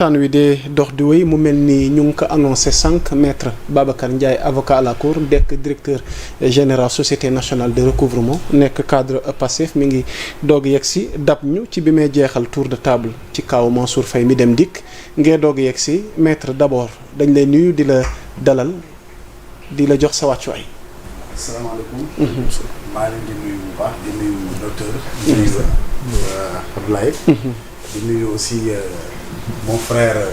waxtaan wi de dox di wéy mu mel ni ñu ngi ko annoncé sànq maître Babacar Ndiaye avocat à la cour nekk directeur général société nationale de recouvrement nekk cadre Pastef mi ngi doog yegg si dab ñu ci bi may jeexal tour de table ci kaw Mansour Faye mi dem dikk ngee doog yegg si maître d'abord dañ lay nuyu di la dalal di la jox sa wàccuwaay. asalaamaaleykum. maa leen di nuyu bu baax di nuyu docteur. di nuyu Abdoulaye. di nuyu aussi mon frère.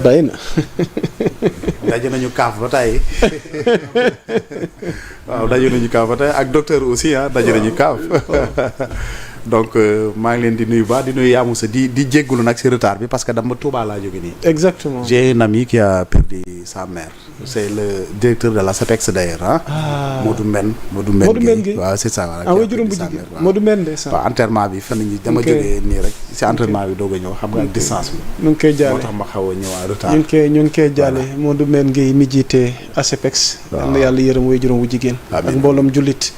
bay na. daje nañu kaaf ba tey waaw daje nañu kaaf ba tey ak docteur aussi daje nañu kaaf. donc maa ngi leen di nuyu baax di nuyu Yaa Moussa di jéggulu nag ci retard bi parce que dama Touba laa jóge nii. exactement j'ai un ami qui a perdu sa mère. c'est le directeur de la SAPEX d'ailleurs Modou Mbène Gueye waaw c'est ça. ah oui juróom bu jigéen Modou Mbène de ça. waaw enterrement bi fan ñi dama jógee nii rek ci enterrement bi doog a ñëw xam nga ak distance bi. ñu ngi koy jaale moo tax ma xaw a ñëwaat retard. ñu ngi koy jaale Modou Mbène Gueye mi jiite ASEPEX. waaw na yàlla yërëm way juróom bu jigéen. ak mbooloom jullit.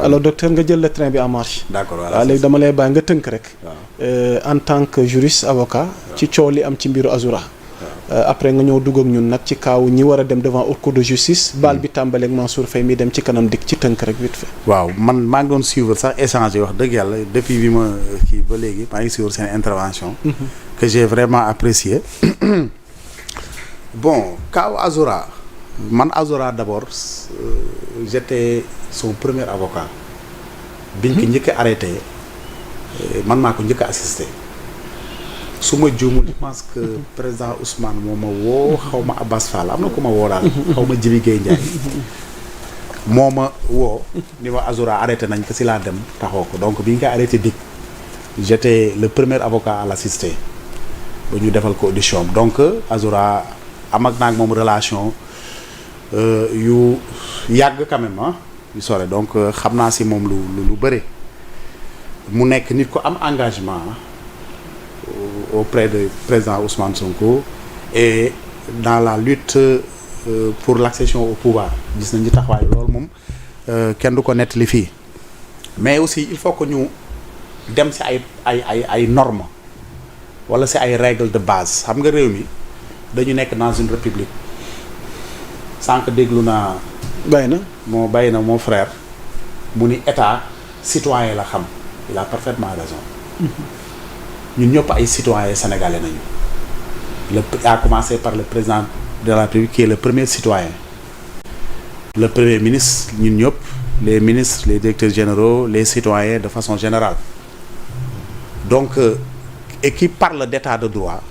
alors docteur nga jël le train bi en marche. d'accord voilà waaw léegi dama lay bàyyi nga tënk rek. en tant que juriste avocat. ci coow li am ci mbiru Azoura. après nga ñëw dugg ak ñun nag ci kaaw ñi war a dem devant haute cour de justice. baal bi tàmbaleeg Mansour Faye mi dem ci kanam dik ci tënk rek vite fait. waaw man maa ngi doon suivre sax échange wax dëgg yàlla depuis bi ma kii ba léegi maa ngi suivre seen intervention. que j'ai vraiment apprécié. bon kaaw Azoura man Azoura d'abord j'étais son premier avocat. biñ ko njëkk a arrêté man maa ko njëkk a assisté. su ma juumul je pense que président Ousmane moo ma woo xaw ma Abbas Fall am na ku ma woo daal xaw ma Jibi Gueye Ndiaye moo ma woo ni ma Azoura arrêté nañ ko si laa dem taxaw ko donc bi ñu ko arrêté dik j'étais le premier avocat à l'assister ba ñu defal ko audition donc Azoura am ak naag moom relation yu yàgg quand même yu sore donc xam naa si moom lu bëri mu nekk nit ko am engagement auprès de président Ousmane Sonko et dans la lutte pour l'accession au pouvoir gis nañu taxawaay loolu moom kenn du ko nettali fii mais aussi il faut que ñu dem ci ay normes walla ci ay règles de base xam nga réew mi dañu nekk dans une république sànq déglu naa bay na mon frère mu ni état citoyen la xam il a parfaitement raison. ñun ñëpp ay citoyens sénégalais nañu à commencer par le président de la République qui est le premier citoyen le premier ministre ñun ñëpp les ministres les directeurs généraux les citoyens de façon générale donc et qui parle d'état de droit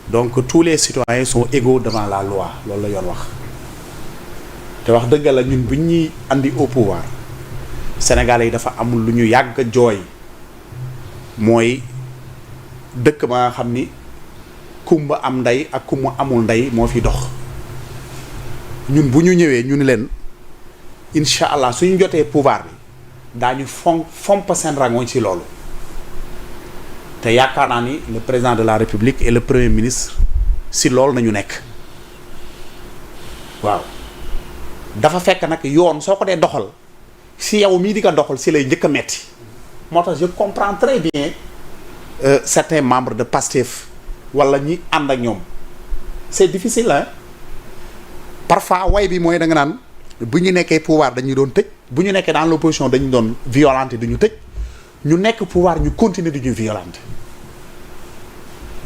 donc tous les citoyens sont égaux devant la loi loolu la yoon wax te wax dëgg la ñun bu ñuy andi au pouvoir sénégalais yi dafa amul lu ñu yàgg jooy mooy dëkk ba nga xam ni kumba am ndey ak kumba amul ndey moo fi dox ñun bu ñu ñëwee ñu ni leen incha allah suñu jotee pouvoir bi daañu fomp seen rangoñ ci loolu te yaakaar naa ni le président de la république et le premier ministre si loolu nañu nekk waaw dafa fekk nag yoon soo ko dee doxal si yow mii di ko doxal si lay njëkk a metti moo tax je comprends très bien certains membres de Pastef wala ñi ànd ak ñoom c'est difficile parfois way bi mooy da nga naan bu ñu nekkee pouvoir dañuy doon tëj bu ñu nekkee dans l'opposition dañu doon violenter du ñu tëj ñu nekk pouvoir ñu continuer du ñu violenter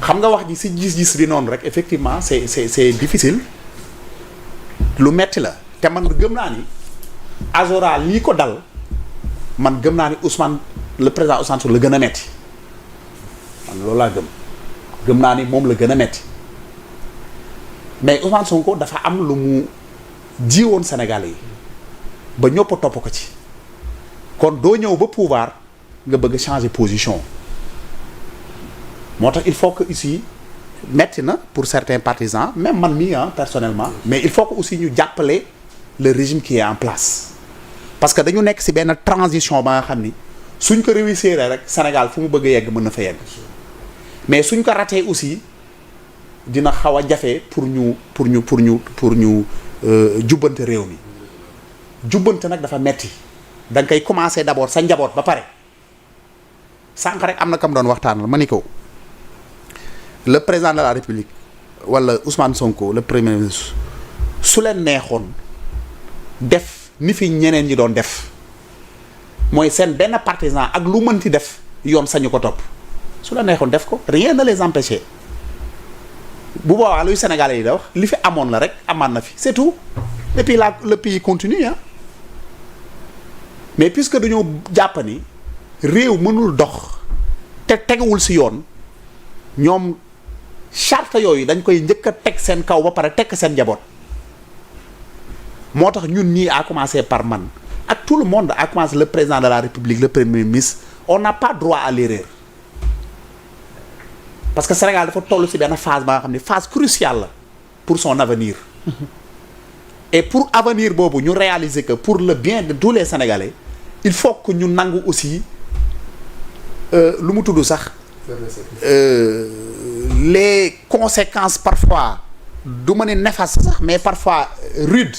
xam nga wax ji ci gis-gis bi noonu rek effectivement c'est difficile lu metti la te man gëm naa ni Azoura lii ko dal man gëm naa ni Ousmane le président Ousmane Sonko la gën a metti man loolu laa gëm naa ni moom la gën a metti mais Ousmane Sonko dafa am lu mu jiwoon Sénégalais yi ba ñëpp topp ko ci kon doo ñëw ba pouvoir nga bëgg changer position moo tax il faut que ici metti na pour certains partisans même man mii personnellement mais il faut que aussi ñu jàppale le régime qui est en place parce que dañu nekk ci benn transition ba nga xam ni suñ ko réussir rek Sénégal fu mu bëgg a yegg mën na fa yegg mais suñ ko raté aussi dina xaw a jafe pour ñu jubbante réew mi jubbante nag dafa metti da nga koy commencer d'abord sa njaboot ba pare sànq rek am na kam doon waxtaanal ma ni ko le président de la République wala Ousmane Sonko le premier ministre su leen neexoon def ni fi ñeneen ñi doon def mooy seen benn partisan ak lu mënti def yoon sañu ko topp su la neexoon def ko rien ne les empêcher bu boobaa luy Sénégalais yi da wax li fi amoon la rek amaan na fi c'est tout et puis là le pays continue ah mais puisque dañoo jàpp ni réew mënul dox te tegawul ci yoon ñoom charte yooyu dañ koy njëkk a teg seen kaw ba pare teg seen njaboot moo tax ñun ñii à commencer par man ak tout le monde à commencer le président de la République le premier ministre on n'a pas droit à l'erreur parce que Sénégal dafa toll ci benn phase ba nga xam ne phase cruciale la pour son avenir et pour avenir boobu ñu réaliser que pour le bien de tous les Sénégalais il faut que ñu nangu aussi lu mu tudd sax les conséquences parfois du ma ne néfastes sax mais parfois rudes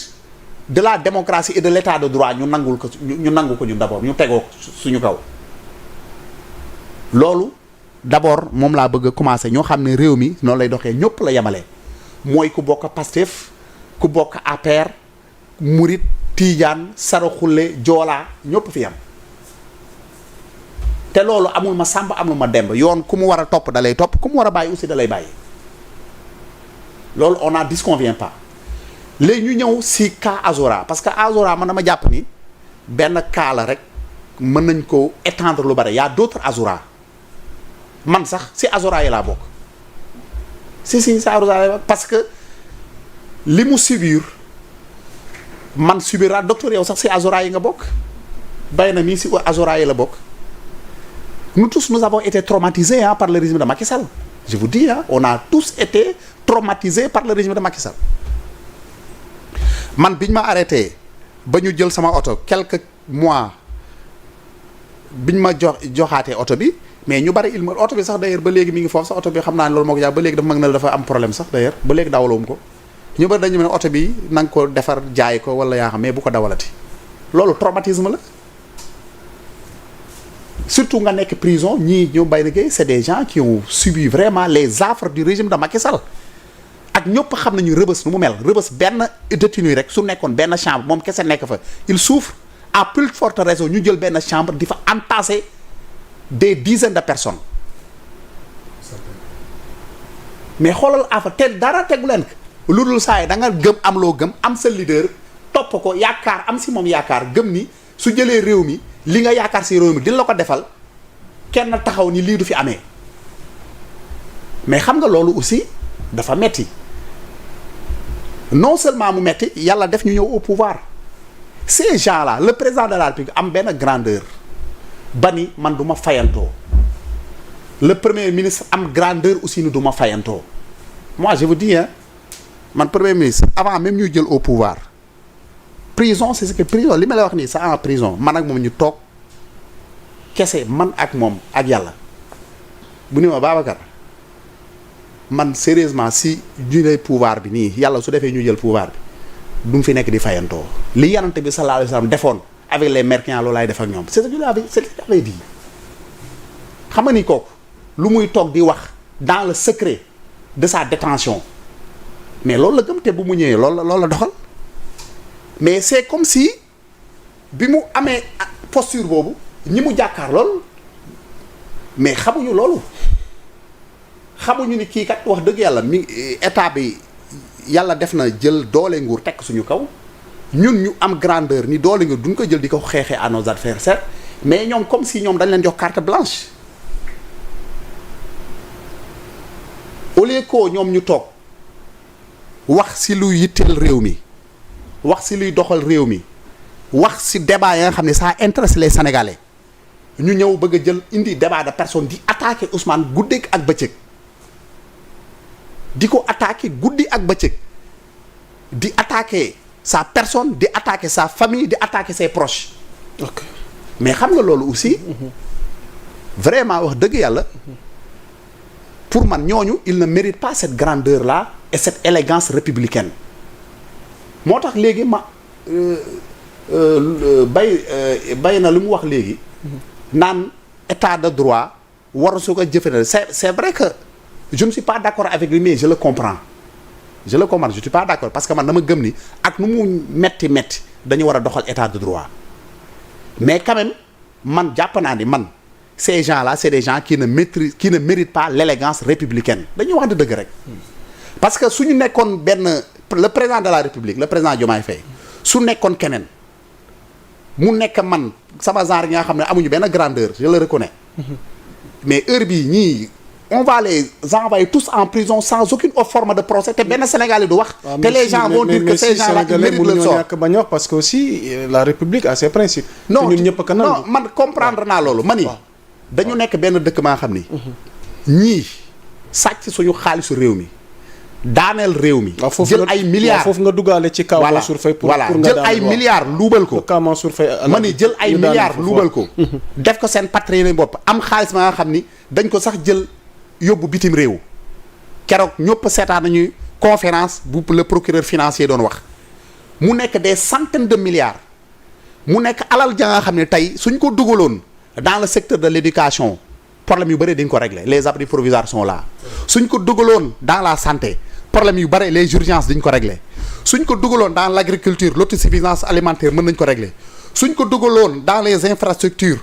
de la démocratie et de l'état de droit ñu nangu ko ñun d'abord ñu tegoo suñu kaw loolu d'abord moom laa bëgg a commencer ñoo xam ne réew mi noonu lay doxee ñëpp la yemale mooy ku bokk Pastef ku bokk APR Murit Tiijaan Saraxule Joolaa ñëpp fi yam te loolu amul ma sàmb amul ma demb yoon ku mu war a topp da lay topp ku mu war a bàyyi aussi da lay bàyyi loolu on n'en disconvient pas léegi ñu ñëw si cas Azora parce que Azora man dama jàpp ni benn cas la rek mën nañ ko étendre lu bari y a d'autres Azora man sax si Azora yi laa bokk si Azora parce que li mu subir man subira docteur yow sax si Azora yi nga bokk bay na mii si Azora yi la bokk nous tous nous avons été traumatisés par le régime de Macky Sall je vous dis on a tous été traumatisés par le régime de Macky Sall man biñ ma arrêté ba ñu jël sama oto quelques mois biñ ma joxaatee oto bi mais ñu bari oto bi sax d'ailleurs ba léegi mi ngi foofu sax oto bi xam naa ne loolu moo ko jàpp ba léegi dafa mag na dafa am problème sax d'ailleurs ba léegi dawalawum ko ñu bari dañu ne oto bi na nga ko defar jaay ko wala yaa xam mais bu ko dawalati loolu traumatisme la surtout nga nekk prison ñii ñu bay na gay c'est des gens qui ont subi vraiment les affres du régime de Macky Sall ak ñëpp xam nañu Rebeuss nu mu mel Rebeuss benn détenu rek su nekkoon benn chambre moom kese nekk fa il souffre à plus forte raison ñu jël benn chambre di fa entasser des dizaines de personnes mais xoolal afa te dara tegu leen ko lu dul saa yi da nga gëm am loo gëm am sa leader topp ko yaakaar am si moom yaakaar gëm ni su jëlee réew mi li nga yaakaar si réew mi dina la ko defal kenn taxaw ni lii du fi amee mais xam nga loolu aussi dafa metti non seulement mu metti yàlla def ñu ñëw au pouvoir ces gens-là le président de la République am benn grandeur ba ni man du ma fayantoo le premier ministre am grandeur aussi ni du ma fayantoo moi je vous dis man premier ministre avant même ñuy jël au pouvoir prison c'est ce que prison li ma lay wax nii c'est en prison man ak moom ñu toog kese man ak moom ak yàlla bu ni ma Babacar man sérieusement si ñu lay pouvoir bi nii yàlla su defee ñu jël pouvoir bi du mu fi nekk di fayantoo li yanante bi sallallahu alayhi wasallam defoon avec les mercanciers loolu laay def ak ñoom c'est ce que j'avais dit xam nga ni kooku lu muy toog di wax dans le secret de sa détention mais loolu la gëm te bu mu ñëwee loolu la doxal mais c'est comme si bi mu amee posture boobu ñi mu jàkkaar lool mais xamuñu loolu xamuñu ni kii kat wax dëgg yàlla mi état bi yàlla def na jël doole nguur tekk suñu kaw ñun ñu am grandeur ni doole nguur duñ ko jël di ko xeexee à nos adversaires mais ñoom comme si ñoom dañ leen jox carte blanche au lieu que ñoom ñu toog wax si luy yitteel réew mi wax si luy doxal réew mi wax si débat ya nga xam ne ça intéresse les Sénégalais ñu ñëw bëgg a jël indi débat de personne di attaquer Ousmane guddeeg ak bëccëg di ko attaquer guddi ak bëccëg di attaquer sa personne di attaquer sa famille di attaquer ses proches. ok mais xam nga loolu aussi. vraiment wax dëgg yàlla. pour man ñooñu il ne mérite pas cette grandeur là et cette élégance républicaine moo tax léegi ma bay na lu mu wax léegi. naan état de droit waru su ko jëfandikoo c'est vrai que je ne suis pas d'accord avec lui mais je le comprends je suis pas d'accord parce que man dama gëm ni ak nu mu metti dañu war a doxal état de droit mais quand même man jàpp naa ni man ces gens-là c'est des gens qui ne méritent pas l'élégance républicaine dañuy wax dëgg rek parce que suñu nekkoon benn le président de la république le président Diomaye Faye su nekkoon keneen mu nekk man sama genre yi nga xam ne amuñu benn grandeur je le reconnais mais heure bii ñii on va les envoyer tous en prison sans aucune forme de procès te benn Sénégalais du wax. te les gens vont dire que ces gens-là ils méritent le sort. bañ wax parce que aussi la République a ses principes. non ñun ñëpp a non man comprendre naa loolu. ma ni dañu nekk benn dëkk maa xam ni. ñii sàcc suñu xaalisu réew mi. daaneel réew mi. jël ay milliards foofu nga duggaale ci kaw Mansour Faye pour nga jël ay milliards luubal ko. Mansour Faye ma ni jël ay milliards luubal ko. def ko seen patrimoine bopp am xaalis ma nga xam ni dañ ko sax jël. yóbbu bitim réew keroog ñëpp seetaan nañuy conférence bu le procureur financier doon wax mu nekk des centaines de milliards mu nekk alal ja nga xam ne tey suñ ko dugaloon dans le secteur de l'éducation problème yu bëri dañ ko régler les abris provisoires sont là suñ ko dugaloon dans la santé problème yu bëri les urgences dañ ko régler suñ ko dugaloon dans l'agriculture l'autosuffisance alimentaire mën nañ ko régler suñ ko dugaloon dans les infrastructures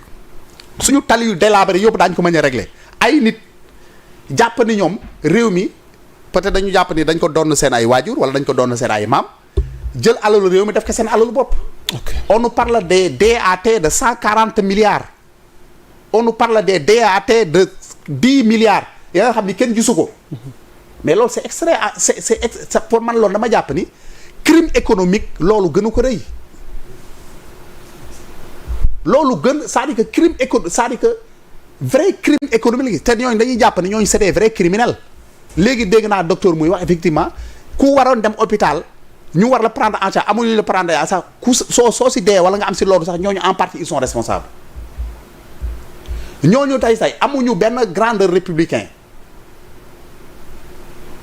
suñu tali yu délabré yëpp daañ ko mën a régler ay nit jàpp ni ñoom réew mi peut-être dañu jàpp ni dañ ko doon seen ay waajur wala dañ ko doon seen ay maam jël alalu réew mi def ko seen alalu bopp. On nous parle des DAT de 140 milliards. On nous parle des DAT de 10 milliards yaa nga xam ni kenn gisu ko mais loolu c'est extrait c'est pour man loolu dama jàpp ni crime économique loolu gënu ko rëy loolu gën c'est-à-dire que crime économique c'est-à-dire que vrai crime économique te ñooñu dañuy jàpp ne ñooñu c'est des vrais criminels léegi dégg naa docteur muy wax effectivement ku waroon dem hôpital ñu war la prendre en charge amuñu la prendre en charge ku soo si dee wala nga am si loolu sax ñooñu en partie ils sont responsables ñooñu tey amuñu benn grandeur républicain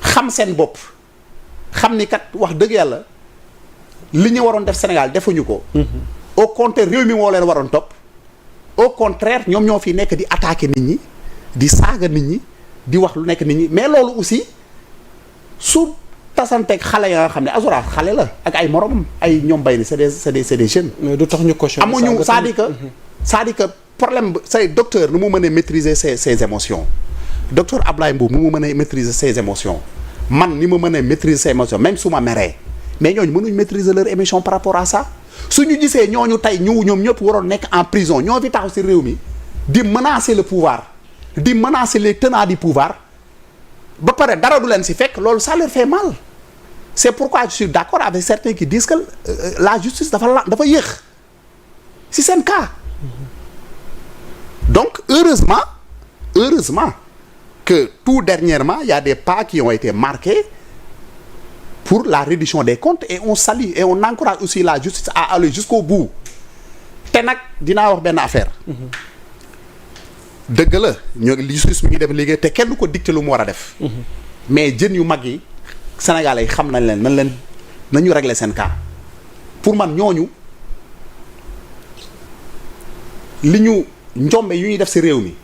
xam seen bopp xam ni kat wax dëgg yàlla li ñu waroon def Sénégal defuñu ko. au contraire réew mi moo leen waroon topp. au contraire ñoom ñoo fi nekk di attaquer nit ñi di saaga nit ñi di wax lu nekk nit ñi mais loolu aussi su tasanteeg xale ya nga xam ne Azura xale la ak ay moromam ay ñoom bay ni c'est des jeunes. mais du tax ñu cautionné amuñu c'est-à-dire que problème say docteur nu mu mënee maîtriser ses émotions docteur Ablaye Mbow nu mu mënee maîtriser ses émotions man ni ma mënee maîtriser ses émotions même su ma meree mais ñooñu mënuñ maîtriser leur émotion par rapport à ça. su ñu gisee ñooñu tey ñoom ñëpp waroon nekk en prison ñoo fi taxaw ci réew mi di menacer le pouvoir di menacer les tenants du pouvoir ba pare dara du leen ci fekk loolu ça leur fait mal c'est pourquoi je suis d'accord avec certains qui disent que la justice dafa yéex ci seen cas donc heureusement que tout dernièrement il y a des pas qui ont été marqués pour la reddition des comptes et on salue et on encourage aussi la justice à aller jusqu'au bout te nag dinaa wax benn affaire dëgg la ñoo justice mi ngi def liggéey te kenn du ko dicté lu mu war a def mais jën yu mag yi Sénégalais yi xam nañ leen nañu régler seen cas pour man ñooñu li ñu njombe yu ñuy def ci réew mi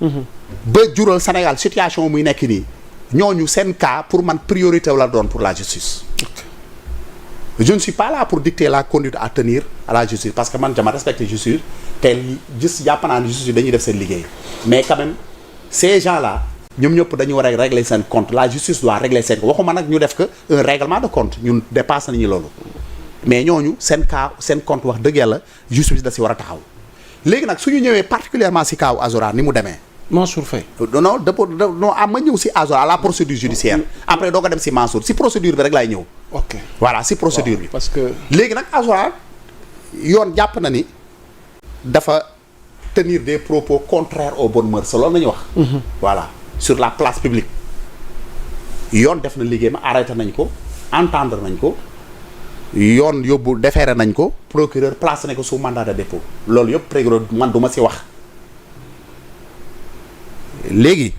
ba jural Sénégal situation muy nekk nii ñooñu seen cas pour man priorité la doon pour la justice. Je ne suis pas là pour dicter la conduite à tenir à la justice parce que man dama respecte justice te gis jàpp naa ne justice dañuy def seen liggéey mais quand même ces gens là ñoom ñëpp dañu war a régler seen compte la justice doit régler seen compte waxuma nag ñu def que un règlement de compte ñun dépasse nañu loolu mais ñooñu seen cas seen compte wax dëgg yàlla justice da si war a taxaw léegi nag su ñu ñëwee particulièrement si kaaw Azora ni mu demee. Mansour Faye. non ma ñëw si Azora la procédure judiciaire après doo ko dem si Mansour si procédure bi rek laay ñëw. ok voilà si procédure bi. parce que léegi nag Azora yoon jàpp na ni dafa tenir des propos contraires aux bonnes mœurs loolu nañu wax. voilà sur la place publique yoon def na liggéey ma arrêté nañ ko entendre nañ ko yoon yóbbu déféré nañ ko procureur placé nañ ko sous mandat de dépôt loolu yëpp procureur man du ma si wax. léegi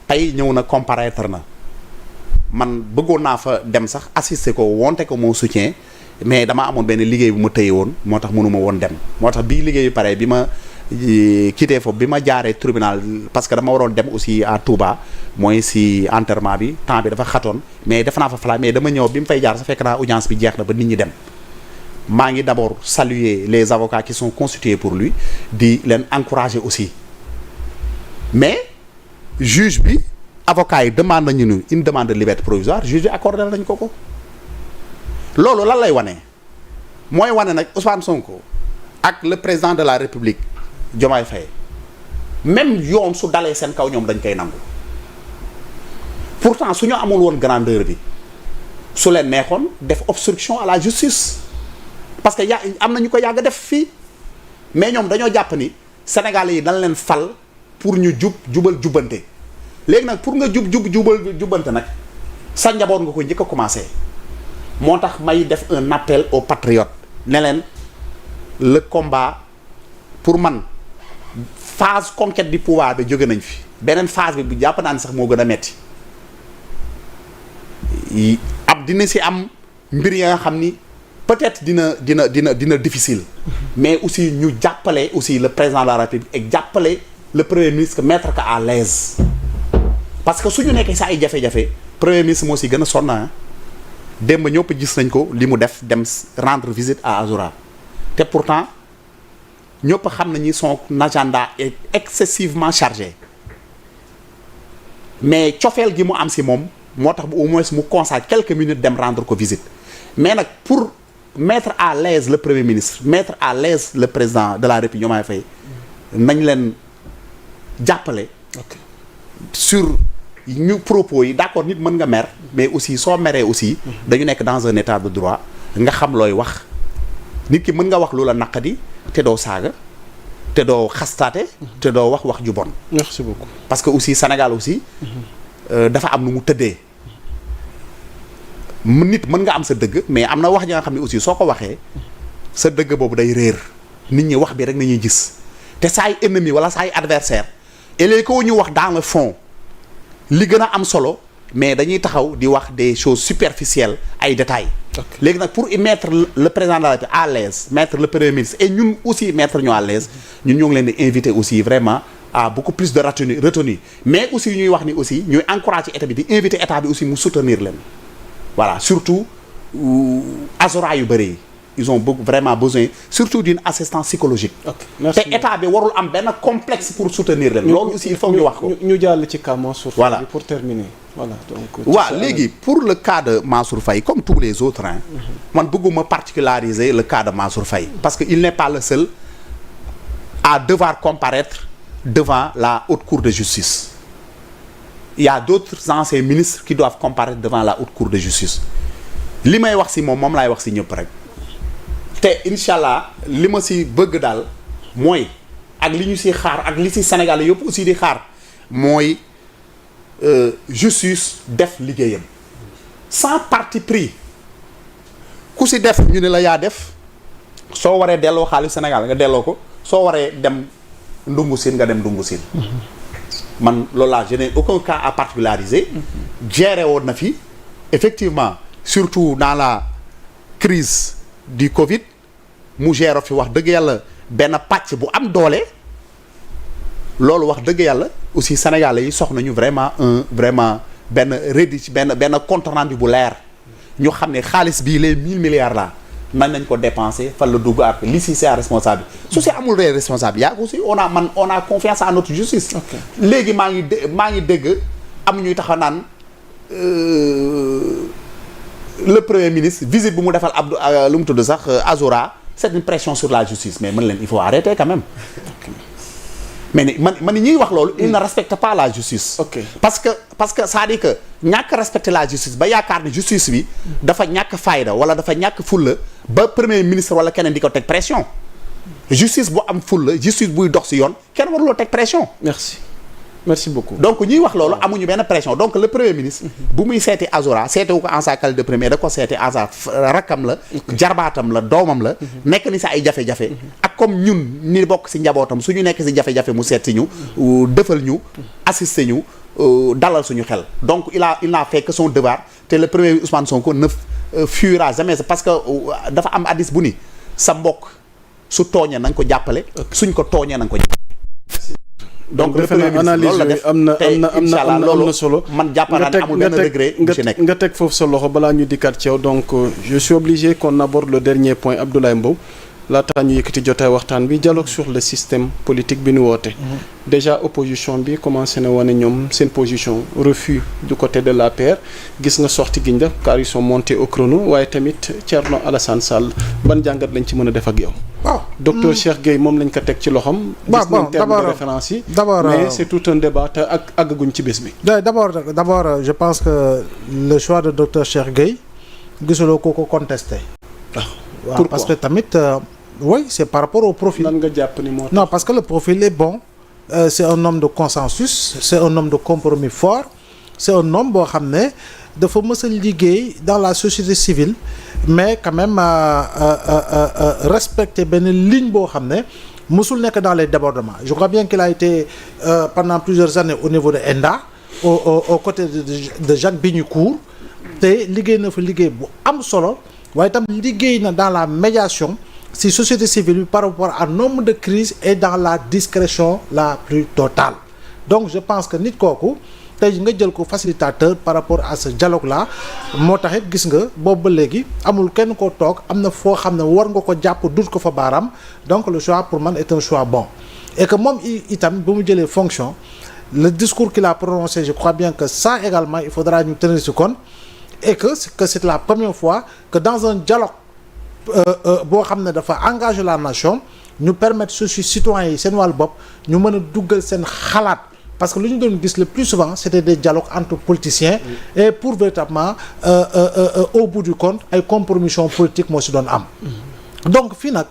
tey ñëw na comparaître na man bëggoon naa fa dem sax assister ko wonte ko mon soutien mais dama amoon benn liggéey bu ma tëye woon moo tax mënuma woon dem moo tax bii liggéey bi pare bi ma quitté foofu bi ma jaaree tribunal parce que dama waroon dem aussi à Touba mooy si enterrement bi temps bi dafa xatoon mais def naa fa fala mais dama ñëw bi mu fay jaar sa fekk naa audience bi jeex na ba nit ñi dem maa ngi d'abord saluer les avocats qui sont constitués pour lui di leen encourager aussi mais juge bi avocat yi demande nañu ni une demande de liberté provisoire juge bi accordé nañ ko loolu lan lay wane mooy wane nag Ousmane Sonko ak le président de la République Diomaye Faye même yoon su dalee seen kaw ñoom dañ koy nangu pourtant su ñu amul woon grandeur bi su leen neexoon def obstruction à la justice parce que am na ñu ko yàgg def fii mais ñoom dañoo jàpp ni Sénégalais yi dañ leen fal pour ñu jubal jubbante léegi nag pour nga jubal jubbante nag sa njaboot nga ko njëkk a commencé moo tax may def un appel aux patriotes ne leen le combat pour man phase conquête du pouvoir bi jóge nañ fi beneen phase bi bu jàpp naa ni sax moo gën a metti dina si am mbir ya nga xam ni peut-être dina difficile mais aussi ñu jàppale aussi le président de la République et jàppale le premier ministre mettre ko à l'aise parce que su ñu nekkee sa ay jafe-jafe premier ministre moo si gën a sonn démb ñëpp gis nañ ko li mu def dem rendre visite à Azoura te pourtant ñëpp xam nañu son agenda est excessivement chargé mais cofeel gi mu am si moom moo tax au moins mu consacre quelques minutes dem rendre ko visite mais nag pour mettre à l'aise le premier ministre mettre à l'aise le président de la République Diomaye Faye nañ leen jàppale sur ñu propos yi d'accord nit mën nga mer mais aussi soo meree aussi dañu nekk dans un état de droit nga xam looy wax nit ki mën nga wax lu la naqadi te doo saaga te doo xastaate te doo wax ju bon. Merci beaucoup. parce que aussi Sénégal aussi dafa am nu mu tëddee nit mën nga am sa dëgg mais am na wax ji nga xam ne aussi soo ko waxee sa dëgg boobu day réer nit ñi wax bi rek nañuy gis te saay ennemi wala saay adversaire et léegi ko ñu wax dans le fond li gën a am solo mais dañuy taxaw di wax des choses superficielles ay détails léegi nag pour mettre le président de la République à l'aise mettre le premier ministre et ñun aussi mettre ñu à l'aise ñun ñoo ngi leen di inviter aussi vraiment à beaucoup plus de retenue mais aussi ñuy wax ni aussi ñuy encourager état bi di inviter état bi aussi mu soutenir leen voilà surtout Azoura yu bëri yi ils ont vraiment besoin surtout d'une assistance psychologique. te état bi warul am benn complexe pour soutenir leen. loolu aussi il faut ñu wax ko. ñu jàll ci cas Mansour Faye. voilà pour terminer. voilà donc. waaw léegi pour le cas de Mansour Faye comme tous les autres hein. man bëgguma particulariser le cas de Mansour Faye. parce que il n'est pas le seul à devoir comparaître devant la haute cour de justice. il y a d'autres anciens ministres qui doivent comparaître devant la haute cour de justice li may wax ci moom laay wax ci ñëpp rek. te incha allah li ma si bëgg daal mooy ak li ñu si xaar ak li si Sénégal yëpp aussi di xaar mooy justice def liggéeyam sans parti pris ku si def ñu ne la yaa def soo waree delloo xaalis Sénégal nga delloo ko soo waree dem ndungu siin nga dem ndungu siin man loolu laa je n'ai aucun cas à particulariser géré woon na fi effectivement surtout dans la crise du Covid mu géré fi wax dëgg yàlla benn pàcc bu am doole loolu wax dëgg yàlla aussi sénégalais yi soxla ñu vraiment benn benn compte rendu bu leer ñu xam ne xaalis bii les 1000 milliards là nañ ko dépenser fan la dugg ak li si c'est responsable su si amul ree responsable yaa aussi on a confiance en notre justice. léegi maa ngi dégg am ñuy taxa naan le premier ministre visite bu mu defal Abdou lu mu tudd sax Azoura c'est une pression sur la justice mais man leen il faut arrêter quand même. mais ni man ñuy wax loolu il ne respecte pas la justice. parce que c'est-à-dire que ñàkk respecter la justice ba yaakaar ne justice bi dafa ñàkk fayda wala dafa ñàkk fulla ba premier ministre wala keneen di ko teg pression justice bu am fulla justice buy dox ci yoon kenn waruloo teg pression. merci beaucoup. donc ñuy wax loolu amuñu benn pression donc le premier ministre bu muy seeti Azoura seetewu ko en sa qualité de premier da ko seeti en sa rakkam la jarbaatam la doomam la nekk ni sa ay jafe-jafe ak comme ñun ni bokk ci njabootam suñu nekk ci jafe-jafe mu seeti ñu defal ñu assister ñu dalal suñu xel donc il n'a fait que son devoir te le premier Ousmane Sonko ne fuira jamais parce que dafa am hadis bu ni sa mbokk su tooñee nañ ko jàppale suñ ko tooñee nañ ko jàppale donc le premier ministre loolu la def am na solo man jàpp naa ne amul benn regret bu ci nekk nga teg foofu sa loxo balaa ñu dikkaat ci yow donc je suis obligé qu'on aborde le dernier point Abdoulaye Mbow laataa ñu yëkkati jotaay waxtaan bi dialogue sur le système politique bi ñu woote déjà opposition bi commencé na wane ñoom seen position refus du côté de l'APR gis nga sorti giñ def car ils sont montés au chrono waaye tamit Thierno Alassane Sall ban jàngat lañ ci mën a def ak yow waaw docteur Cheikh Gueye moom lañ ko teg ci loxam gis nañ terme de référence yi mais c'est tout un débat te ak àggaguñ ci bés bi d'abord je pense que le choix de docteur Cheikh Gueye gisuloo ko contesté waaw parce que tamit oui c'est par rapport au profil. lan nga jàpp ni moo tax non parce que le profil est bon c'est un homme de consensus c'est un homme de compromis fort c'est un homme boo xam ne dafa mës a liggéey dans la société civile mais quand même respecter benn ligne boo xam ne mësul nekk dans les débordements je crois bien qu'il a été pendant plusieurs années au niveau de ENDA au côté de Jacques Bignicourt te liggéey na fa liggéey bu am solo waaye itam liggéey na dans la médiation si société civile bi par rapport à nombre de crises et dans la discrétion la plus totale donc je pense que nit kooku tey nga jël ko facilitateur par rapport à ce dialogue là moo tax it gis nga boobu ba léegi amul kenn koo toog am na foo xam ne war nga ko jàpp dut ko fa baaraam donc le choix pour man est un choix bon et que moom itam bu mu jëlee fonction le discours qu'il a prononcé je crois bien que ça également il faudra ñu tenir ci compte et que c'est la première fois que dans un dialogue boo xam ne dafa engager la nation ñu permettre citoyens yi seen wàllu bopp ñu mën a duggal seen xalaat parce que lu ñu doon gis le plus souvent c'était des dialogues entre politiciens et pour véritablement au bout du compte ay compromission politique moo si doon am donc fii nag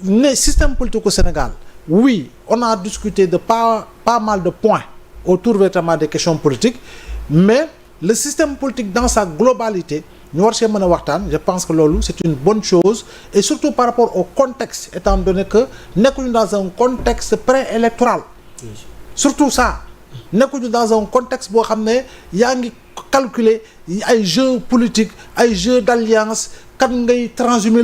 ne système politique au Sénégal oui on a discuté de pas mal de points autour véritablement des questions politiques mais le système politique dans sa globalité ñu war see mën a waxtaan je pense que loolu c'est une bonne chose et surtout par rapport au contexte étant donné que nekkuñu dans un contexte préélectoral surtout ça nekkuñu dans un contexte boo xam ne yaa ngi calculer ay jeux politiques ay jeux d'alliance kan ngay transhumer